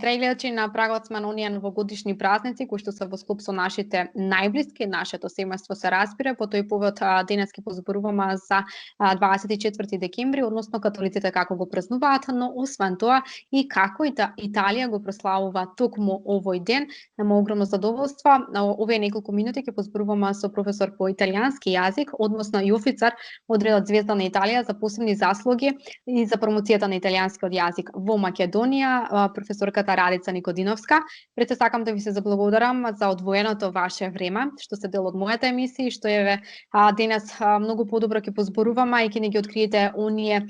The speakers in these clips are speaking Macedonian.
Драги гледачи на Прагот сме на оние новогодишни празници кои што се во склоп со нашите најблиски, нашето семејство се разбира, по тој повод денес ќе позборуваме за 24 декември, односно католиците како го празнуваат, но освен тоа и како Италија го прославува токму овој ден. Нема огромно задоволство. Овие неколку минути ќе позборуваме со професор по италијански јазик, односно и офицер од редот Звезда на Италија за посебни заслуги и за промоцијата на италијанскиот јазик во Македонија, професорката Радица Никодиновска. Пред се сакам да ви се заблагодарам за одвоеното ваше време, што сте дел од мојата емисија и што еве денес многу подобро ќе позборуваме и ќе не ги откриете оние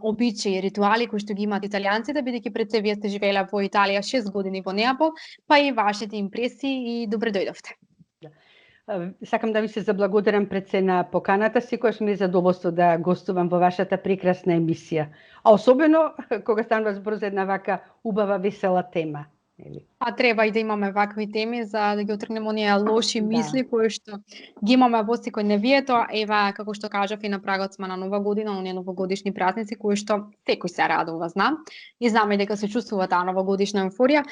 обичаи, ритуали кои што ги имаат италијанците, бидејќи пред се вие сте живееле во Италија 6 години во Неапол, па и вашите импресии и добре дојдовте. Сакам да ви се заблагодарам пред се на поканата, секогаш ми е задоволство да гостувам во вашата прекрасна емисија. А особено кога станува збор за една вака убава, весела тема. А треба и да имаме вакви теми за да ги отргнеме оние лоши мисли кои што ги имаме во секојдневието. Ева, како што кажав, и на прагот сме на нова година, оние новогодишни празници кои што секој се радува, знам. И знаме дека се чувствува таа новогодишна еуфорија.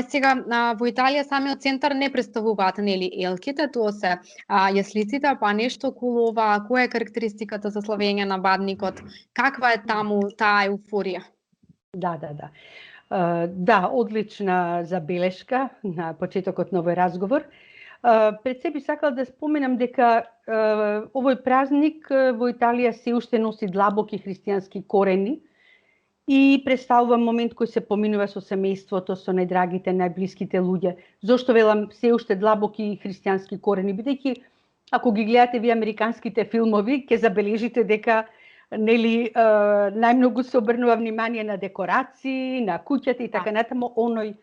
Сега во Италија самиот центар не представуваат нели елките, тоа се јаслиците, па нешто околу ова, која е карактеристиката за славење на бадникот, каква е таму таа еуфорија? Да, одлична забелешка на почетокот на овој разговор. Пред себе сакала да споменам дека овој празник во Италија се уште носи длабоки христијански корени и представува момент кој се поминува со семејството, со најдрагите, најблиските луѓе. Зошто велам се уште длабоки христијански корени? Бидејќи ако ги гледате ви американските филмови, ќе забележите дека нели најмногу се обрнува внимание на декорации, на куќата и така натаму, оној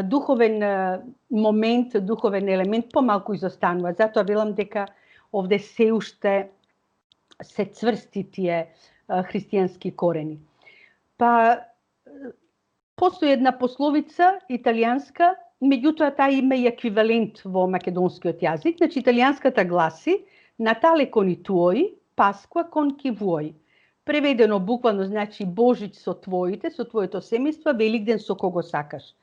духовен момент, духовен елемент помалку изостанува. Затоа велам дека овде се уште се цврсти тие христијански корени. Па постои една пословица италијанска, меѓутоа таа има и еквивалент во македонскиот јазик. Значи италијанската гласи Натале кон и туои, Пасква кон ки вој. Преведено буквално значи Божич со твоите, со твоето семејство, Великден со кого сакаш.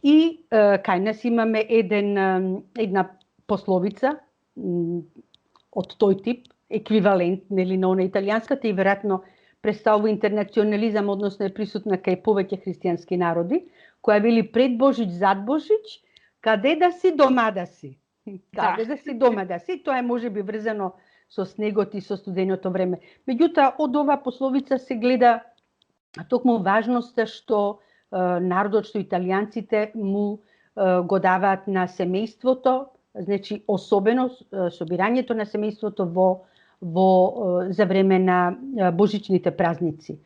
И кај нас имаме една пословица од тој тип, еквивалент нели на она италијанската и веројатно представува интернационализам, односно е присутна кај повеќе христијански народи, која вели пред Божич, зад Божич, каде да си, дома да си. Каде да си, дома да си. Тоа е можеби врзано со снегот и со студеното време. Меѓутоа, од оваа пословица се гледа токму важноста што народот, што италијанците му го даваат на семејството, значи особено собирањето на семејството за време на божичните празници.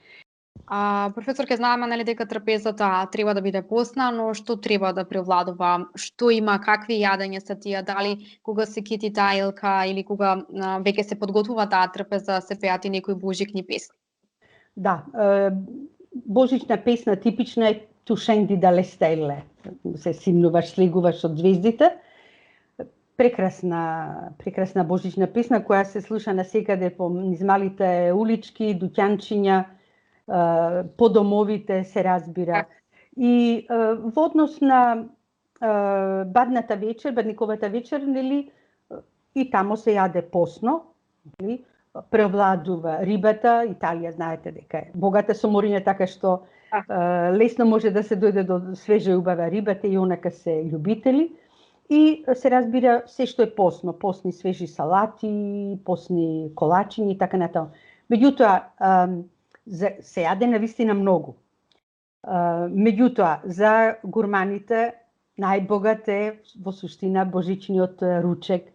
Професор, ке знаеме нели дека трапезата треба да биде постна, но што треба да превладува? Што има, какви јадења се тие? Дали кога се кити таа елка или кога веќе се подготвува таа трапеза се пеат и некои божични песни? Да, божична песна типична е Tu scendi dalle stelle. Се симнуваш, слегуваш од звездите. Прекрасна божична песна која се слуша насекаде по низ малите улички, дуќанчиња, по домовите се разбира. И во однос на бадната вечер, бадниковата вечер, нели, и тамо се јаде постно, нели, преовладува рибата. Италија знаете дека е богата со мориња, така што лесно може да се дојде до свежа и убава рибата и онака се љубители. И се разбира се што е постно, постни свежи салати, постни колачиња и така натаму. Меѓутоа, се јаде навистина многу. Меѓутоа, за гурманите најбогат е во суштина божичниот ручек,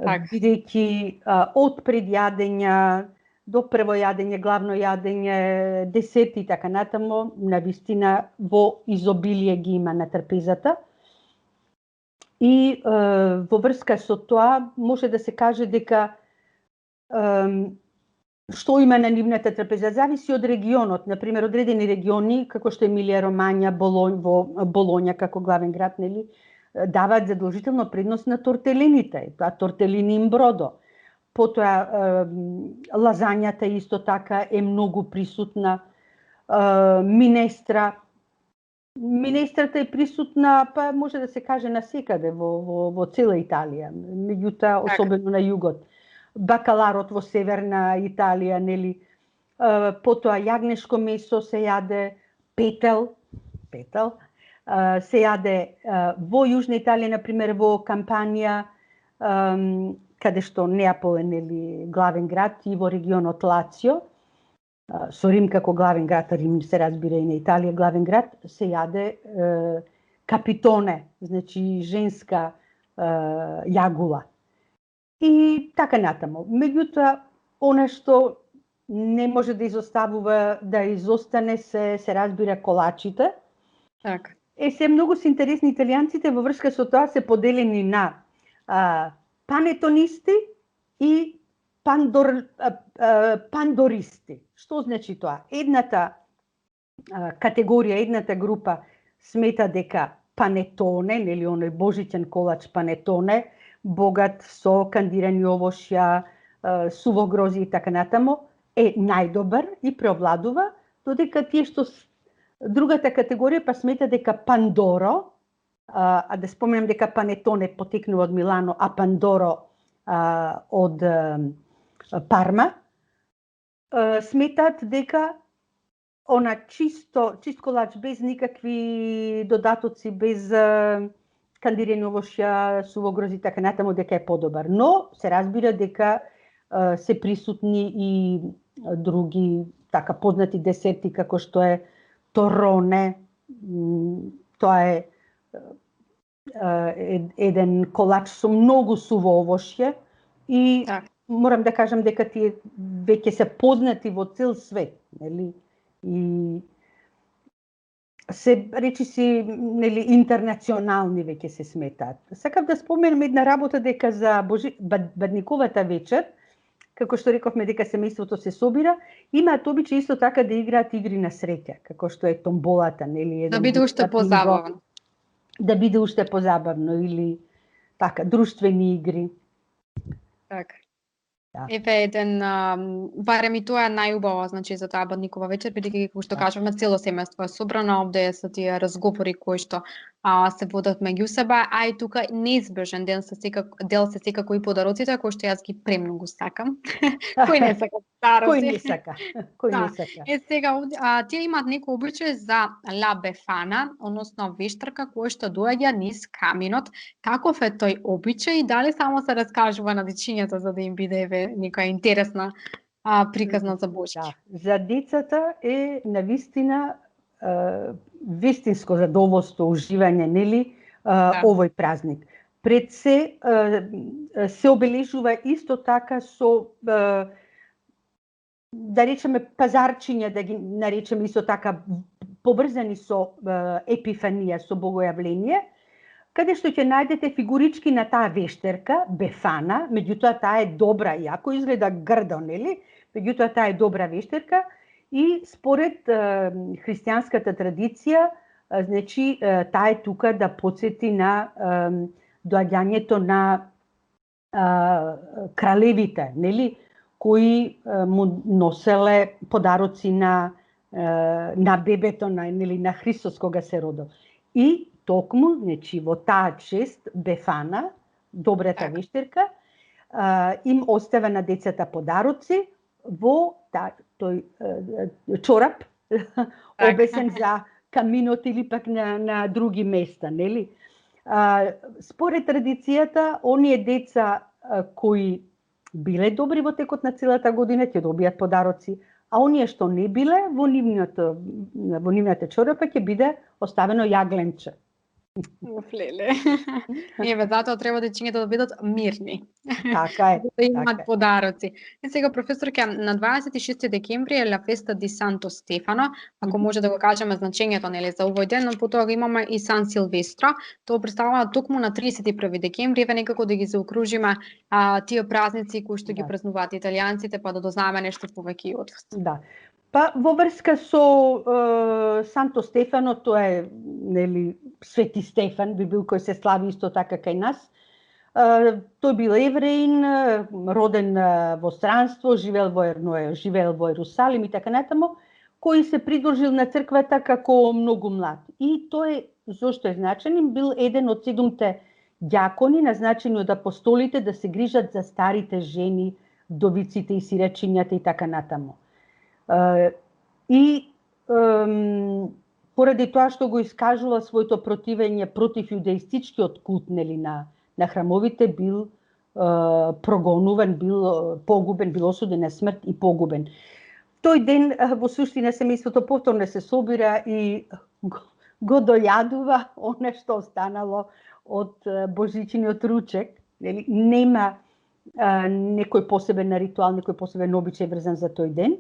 бидејќи од предјадења до прво јадење, главно јадење, десерти и така натаму, навистина во изобилие ги има на трпезата. И во врска со тоа може да се каже дека што има на нивната трпеза зависи од регионот. Например, одредени региони, како што Емилија Ромања, Болоња како главен град, нели, даваат задолжително предност на тортелените, тоа тортелини им бродо. Потоа лазањата исто така е многу присутна, минестра. Минестрата е присутна, па може да се каже насекаде во цела Италија, меѓутоа Така. особено на југот. Бакаларот во северна Италија, нели, потоа јагнешко месо се јаде, петел, се јаде во Јужна Италија, например во Кампанија, каде што Неапол е, нели, главен град, и во регионот Лацио, со Рим како главен град, Рим се разбира и на Италија главен град, се јаде капитоне, значи женска јагула. И така натаму. Меѓутоа, она што не може да изоставува, да изостане се разбира колачите. Така. Се многу се интересни италијанците во врска со тоа, се поделени на панетонисти и пандористи. Што значи тоа? Едната категорија, едната група смета дека панетоне, нели оној божичен колач панетоне, богат со кандирани овошја, суво грозје и така натаму, е најдобар и преовладува, додека тие што другата категорија па смета дека пандоро, а да споменам дека панетоне потекнува од Милано, а пандоро од Парма, сметаат дека она чист колач без никакви додатоци, без кандирани овошја, суво грозје и така натаму, дека е подобар. Но се разбира дека се присутни и други така познати десерти како што е тороне. Тоа е еден колач со многу суво овошје и морам да кажам дека тие веќе се познати во цел свет, нели? И се речиси, нели, интернационални веќе се сметаат. Сакав да споменам една работа дека за Бадниковата вечер, како што рековме дека семејството се собира, имаат обичај исто така да играат игри на среќа, како што е томболата, нели, да биде уште позабавно. Да биде уште позабавно или така друштвени игри. Така. Да. Еве еден, барем и тоа е најубаво, значи за таа Бадникова вечер, бидејќи како што кажуваме цело семејство е собрано, овде се тие разговори кои што се водат меѓу себе, а и тука неизбежен дел се секако и подароците, кои што јас ги премногу сакам. Кој не сака подароци? Кој не сака? Кој не сака? Сега тие имаат некој обичај за ла бефана, односно вештарка која што доаѓа низ каминот. Каков е тој обичај и дали само се раскажува на дечињата за да им биде нека интересна приказна за Божки? Да. За децата е навистина вистинско задоволство, уживање, нели, овој празник. Пред се обележува исто така со да речеме пазарчиња, да ги наречеме исто така поврзани со епифанија, со богојавление, каде што ќе најдете фигурички на таа вештерка, бефана, меѓутоа таа е добра, иако изгледа грдо, нели? Меѓутоа таа е добра вештерка и според христијанската традиција, значи таа е тука да потсети на доаѓањето на кралевите, нели, кои му носеле подароци на бебето, нели, на Христос кога се родил. И токму, значи, во таа чест, бефана, добрата вештерка, им оставя на децата подароци во тој чорап, обесен за каминот или пак на други места, нели? Според традицијата, оние деца кои биле добри во текот на целата година ќе добијат подароци, а оние што не биле, во нивната чорапа ќе биде оставено јагленче. Леле. Еве, затоа треба дечињата да бидат мирни. Така е. Да имаат подароци. И сега, професорке, на 26 декември е ла феста ди Санто Стефано, ако може да го кажеме значењето, нели, за овој ден, но потоа го имаме и Сан Силвестро. Тоа представува токму на 31 декември, еве некако да ги заокружиме тие празници кои што ги празнуваат италијанците, па да дознаеме нешто повеќе и од вас. Да. Па во врска со Санто Стефано, тоа е, нели, Свети Стефан би бил кој се слави исто така кај нас. Тој бил евреин, роден во странство, живеел во Ерусалим и така натаму, кој се придружил на црквата како многу млад. И тој зошто е значен, бил еден од 7 ѓакони назначени од апостолите да се грижат за старите жени, вдовиците и сирачињата и така натаму. И поради тоа што го искажува своето противење против јудеистичкиот култ на храмовите, бил прогонуван, бил погубен, бил осуден на смрт и погубен. Тој ден во суштина семејството повторно се собира и го дојадува она што останало од божичниот ручек. Нема некој посебен ритуал, некој посебен обичај врзан за тој ден.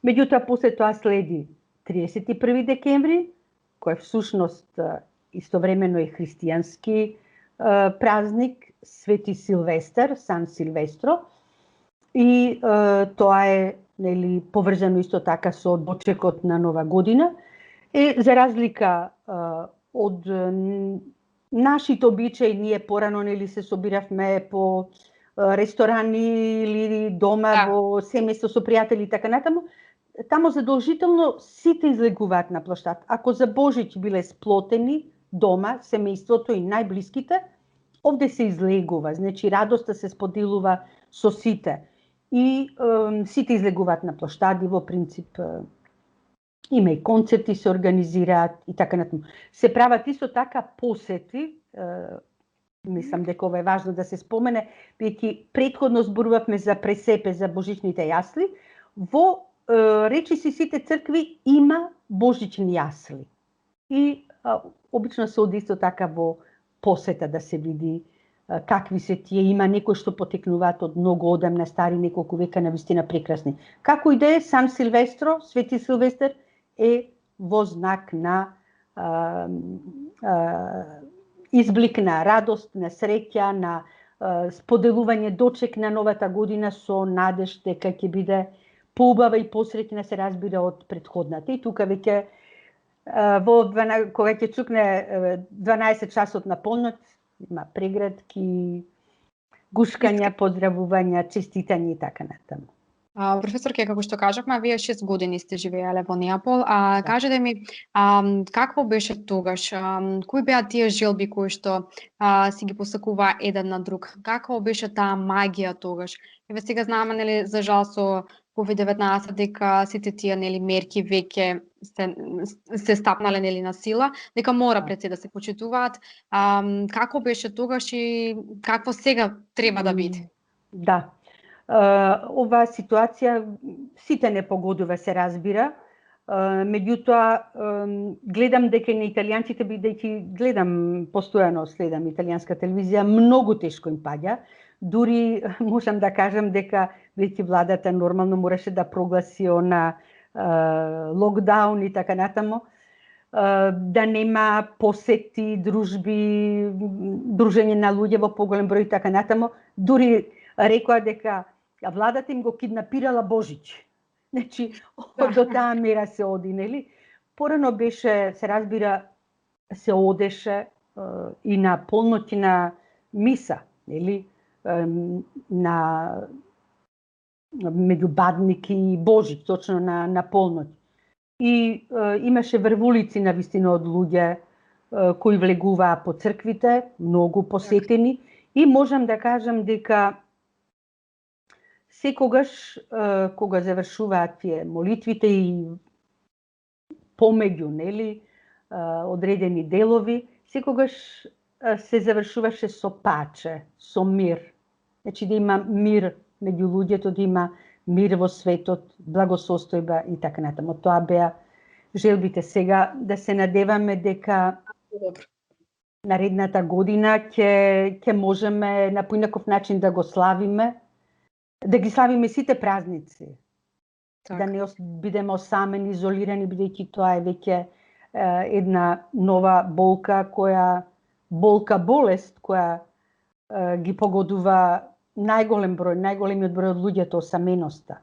Меѓутоа, после тоа следи 31 декември, кој всушност истовремено е христијански празник, Свети Силвестар, Сан Силвестро, и тоа е поврзано исто така со дочекот на Нова година. За разлика од нашите обичаи, ние порано се собиравме по ресторани или дома во семејство со пријатели и така натаму. Тамо задолжително сите излегуваат на плоштад. Ако за Божич биле сплотени дома, семејството и најблиските, овде се излегува. Значи, радоста се споделува со сите. И сите излегуваат на плоштади, во принцип има и концерти се организираат и така натаму. Се прават исто така посети, мислам дека ова е важно да се спомене, бидејќи претходно зборувавме за пресепе, за божичните јасли, во речиси сите цркви има божични јасли. И обично се оди исто така во посета да се види какви се тие, има некои што потекнуваат од многу одамна, стари неколку века, навистина прекрасни. Како и да е, Сан Силвестро, Свети Силвестар е во знак на изблик на радост, на среќа, на споделување дочек на новата година со надеж дека ќе биде поубава и посреќна, се разбира, од претходната. И тука веќе кога ќе чукне 12 часот на полноќ, има преградки, гушкања, поздравувања, честитање и така натаму. Професорке, како што кажавме, вие 6 години сте живееле во Неапол. Кажете ми, какво беше тогаш? Кои беа тие желби кои што си ги посакува еден на друг? Како беше таа магија тогаш? Еве сега знаме, нели, за жал со COVID-19 дека сите тие мерки веќе се стапнале на сила, дека мора пред се да се почитуваат. Како беше тогаш и какво сега треба да биде? Да. Оваа ситуација сите не погодува, се разбира. Меѓутоа, гледам дека на италијанците, бидејќи гледам постојано, следам италијанска телевизија, многу тешко им паѓа. Дури можам да кажам дека бидејќи владата нормално мораше да прогласи локдаун и така натаму, да нема посети, дружби, дружење на луѓе во поголем број и така натаму. Дури рекоа дека владата им го киднапирала Божич. Значи, до таа мера се оди, нели? Порано беше, се разбира, се одеше и на полноќ на миса, нели? На меѓу Бадник и Божич, точно на полноќ. И имаше врвулици на вистина од луѓе кои влегуваа по црквите, многу посетени, и можам да кажам дека секогаш кога завршуваат тие молитвите и помеѓу, нели, одредени делови, секогаш се завршуваше со паче, со мир. Значи да има мир меѓу луѓето, да има мир во светот, благосостојба и така натаму. Тоа беа желбите. Сега да се надеваме дека наредната година ќе можеме на поинаков начин да го славиме, да ги славиме сите празници. Да не бидеме осамени, изолирани, бидејќи тоа е веќе една нова болест која ги погодува најголемиот број од луѓето, осаменоста.